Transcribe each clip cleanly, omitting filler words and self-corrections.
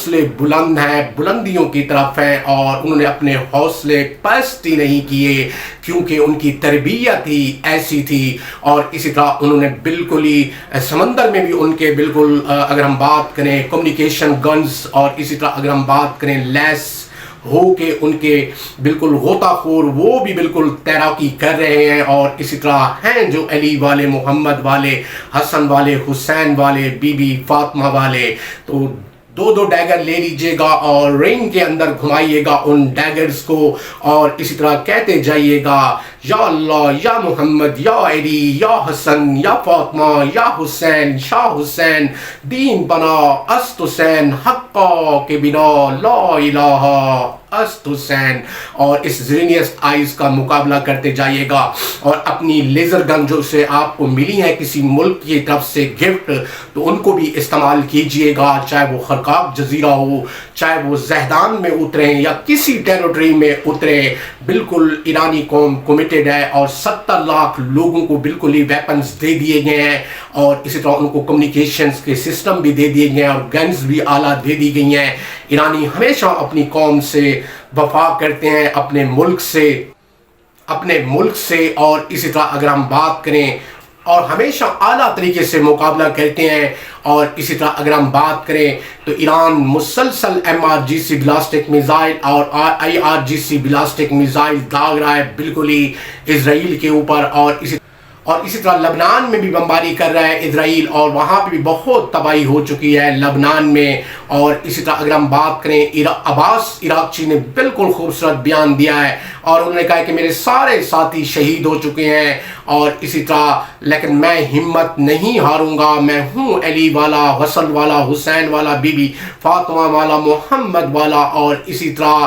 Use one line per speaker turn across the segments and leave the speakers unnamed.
حوصلے بلند ہیں، بلندیوں کی طرف ہیں، اور انہوں نے اپنے حوصلے پست ہی نہیں کیے کیونکہ ان کی تربیت ہی ایسی تھی۔ اور اسی طرح انہوں نے بالکل ہی سمندر میں بھی ان کے بالکل اگر ہم بات کریں کمیونیکیشن گنز، اور اسی طرح اگر ہم بات کریں لیس ہو کے ان کے بالکل غوطہ خور وہ بھی بالکل تیراکی کر رہے ہیں، اور اسی طرح ہیں جو علی والے، محمد والے، حسن والے، حسین والے، بی بی فاطمہ والے۔ تو دو ڈیگر لے لیجئے گا اور رنگ کے اندر گھمائیے گا ان ڈیگرز کو، اور اسی طرح کہتے جائیے گا یا اللہ، یا محمد، یا علی، یا حسن، یا فاطمہ، یا حسین، شاہ حسین، دین بنا است حسین، حقا کے بنا لا الہ است حسین۔ اور اس زرینیس آئیز کا مقابلہ کرتے جائیے گا، اور اپنی لیزر گن جو سے آپ کو ملی ہے کسی ملک کی طرف سے گفٹ، تو ان کو بھی استعمال کیجئے گا، چاہے وہ خرقاب جزیرہ ہو، چاہے وہ زہدان میں اتریں یا کسی ٹیریٹری میں اترے۔ بالکل ایرانی قوم کمیٹڈ ہے، اور 70 لاکھ لوگوں کو بالکل ہی ویپنز دے دیے گئے ہیں، اور اسی طرح ان کو کمیونیکیشنز کے سسٹم بھی دے دیے گئے ہیں، اور گنز بھی اعلیٰ دے دی گئی ہیں۔ ایرانی ہمیشہ اپنی قوم سے وفا کرتے ہیں، اپنے ملک سے، اور اسی طرح اگر ہم بات کریں اور ہمیشہ اعلیٰ طریقے سے مقابلہ کرتے ہیں۔ اور اسی طرح اگر ہم بات کریں تو ایران مسلسل MRGC بلاسٹک میزائل اور IRGC بلاسٹک میزائل داغ رہا ہے بالکل ہی اسرائیل کے اوپر، اور اسی طرح لبنان میں بھی بمباری کر رہا ہے اسرائیل، اور وہاں پہ بھی بہت تباہی ہو چکی ہے لبنان میں۔ اور اسی طرح اگر ہم بات کریں عباس عراقچی نے بالکل خوبصورت بیان دیا ہے، اور انہوں نے کہا کہ میرے سارے ساتھی شہید ہو چکے ہیں، اور اسی طرح لیکن میں ہمت نہیں ہاروں گا، میں ہوں علی والا، حسن والا، حسین والا، بی بی فاطمہ والا، محمد والا، اور اسی طرح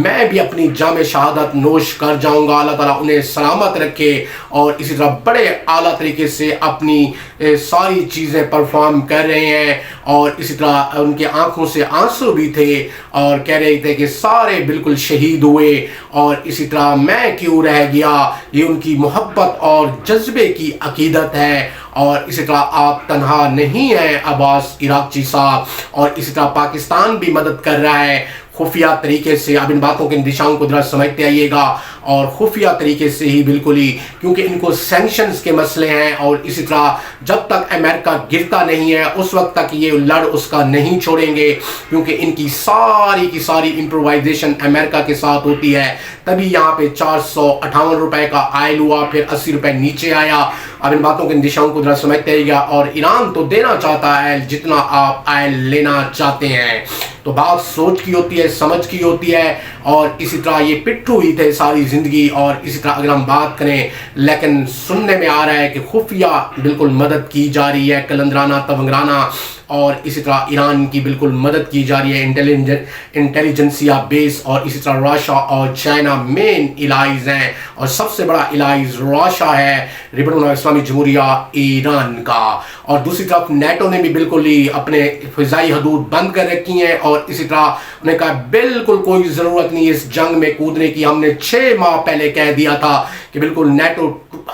میں بھی اپنی جام شہادت نوش کر جاؤں گا۔ اللہ تعالیٰ انہیں سلامت رکھے، اور اسی طرح بڑے اعلیٰ طریقے سے اپنی ساری چیزیں پرفارم کر رہے ہیں، اور اسی طرح ان کے آنکھوں سے آنسو بھی تھے، اور کہہ رہے تھے کہ سارے بالکل شہید ہوئے، اور اسی طرح میں کیوں رہ گیا۔ یہ ان کی محبت اور جذبے کی عقیدت ہے، اور اسی طرح آپ تنہا نہیں ہیں عباس عراقچی صاحب، اور اسی طرح پاکستان بھی مدد کر رہا ہے خفیہ طریقے سے۔ اب ان باتوں کے نشان کو ذرا سمجھتے آئیے گا، اور خفیہ طریقے سے ہی بالکل ہی، کیونکہ ان کو سینکشنز کے مسئلے ہیں، اور اسی طرح جب تک امریکہ گرتا نہیں ہے اس وقت تک یہ لڑ اس کا نہیں چھوڑیں گے، کیونکہ ان کی ساری امپرووائزیشن امریکہ کے ساتھ ہوتی ہے۔ تبھی یہاں پہ 458 روپے کا آئل ہوا، پھر 80 روپے نیچے آیا۔ اب ان باتوں کے نشان کو ذرا سمجھتے آئیے گا، اور ایران تو دینا چاہتا ہے جتنا آپ آئل لینا چاہتے ہیں۔ تو بات سوچ کی ہوتی ہے، سمجھ کی ہوتی ہے، اور اسی طرح یہ پٹھو ہی تھے ساری زندگی۔ اور اسی طرح اگر ہم بات کریں، لیکن سننے میں آ رہا ہے کہ خفیہ بالکل مدد کی جا رہی ہے، کلندرانہ تونگرانہ، اور اسی طرح ایران کی بالکل مدد کی جا رہی ہے انٹیلیجنسیا بیس، اور اسی طرح راشا اور چائنا مین الائز ہیں، اور سب سے بڑا الائز راشا ہے ریپبلک اسلامی جمہوریہ ایران کا۔ اور دوسری طرف نیٹو نے بھی بالکل ہی اپنے فضائی حدود بند کر رکھی ہیں، اور اسی طرح انہوں نے کہا بالکل کوئی ضرورت نہیں اس جنگ میں کودنے کی، ہم نے 6 ماہ پہلے کہہ دیا تھا کہ بالکل نیٹو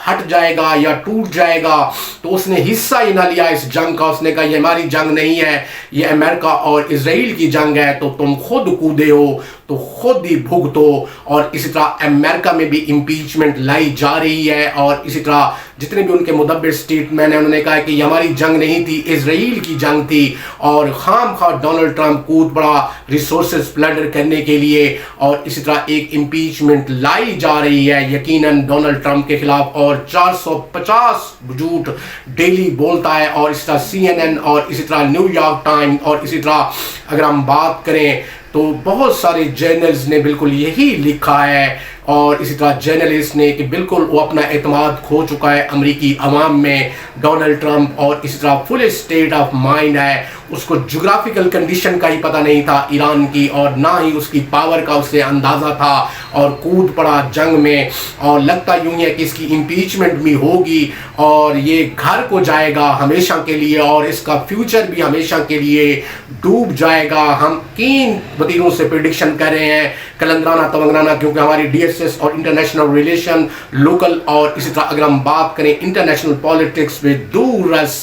ہٹ جائے گا یا ٹوٹ جائے گا، تو اس نے حصہ ہی نہ لیا اس جنگ کا۔ اس نے کہا یہ ہماری جنگ نہیں ہے، یہ امریکہ اور اسرائیل کی جنگ ہے، تو تم خود کودے ہو تو خود ہی بھگتو۔ اور اسی طرح امریکہ میں بھی امپیچمنٹ لائی جا رہی ہے، اور اسی طرح جتنے بھی ان کے مدبر سٹیٹ مین ہیں انہوں نے کہا کہ یہ ہماری جنگ نہیں تھی، اسرائیل کی جنگ تھی، اور خام خواہ ڈونلڈ ٹرمپ کود پڑا ریسورسز پلڈر کرنے کے لیے۔ اور اسی طرح ایک امپیچمنٹ لائی جا رہی ہے یقیناً ڈونلڈ ٹرمپ کے خلاف، اور 450 جھوٹ ڈیلی بولتا ہے، اور اسی طرح CNN، اور اسی طرح نیو یارک ٹائم، اور اسی طرح اگر ہم بات کریں تو بہت سارے جرنلز نے بالکل یہی لکھا ہے، اور اسی طرح جرنلسٹ نے کہ بالکل وہ اپنا اعتماد کھو چکا ہے امریکی عوام میں ڈونلڈ ٹرمپ، اور اسی طرح فل اسٹیٹ آف مائنڈ ہے، اس کو جغرافیکل کنڈیشن کا ہی پتہ نہیں تھا ایران کی، اور نہ ہی اس کی پاور کا اسے اندازہ تھا، اور کود پڑا جنگ میں، اور لگتا یوں ہی ہے کہ اس کی امپیچمنٹ بھی ہوگی، اور یہ گھر کو جائے گا ہمیشہ کے لیے، اور اس کا فیوچر بھی ہمیشہ کے لیے ڈوب جائے گا۔ ہم کین وتیروں سے پریڈکشن کر رہے ہیں کلندرانہ تونگرانہ، کیونکہ ہماری DSS اور انٹرنیشنل ریلیشن لوکل، اور اسی طرح اگر ہم بات کریں انٹرنیشنل پالیٹکس میں دور رس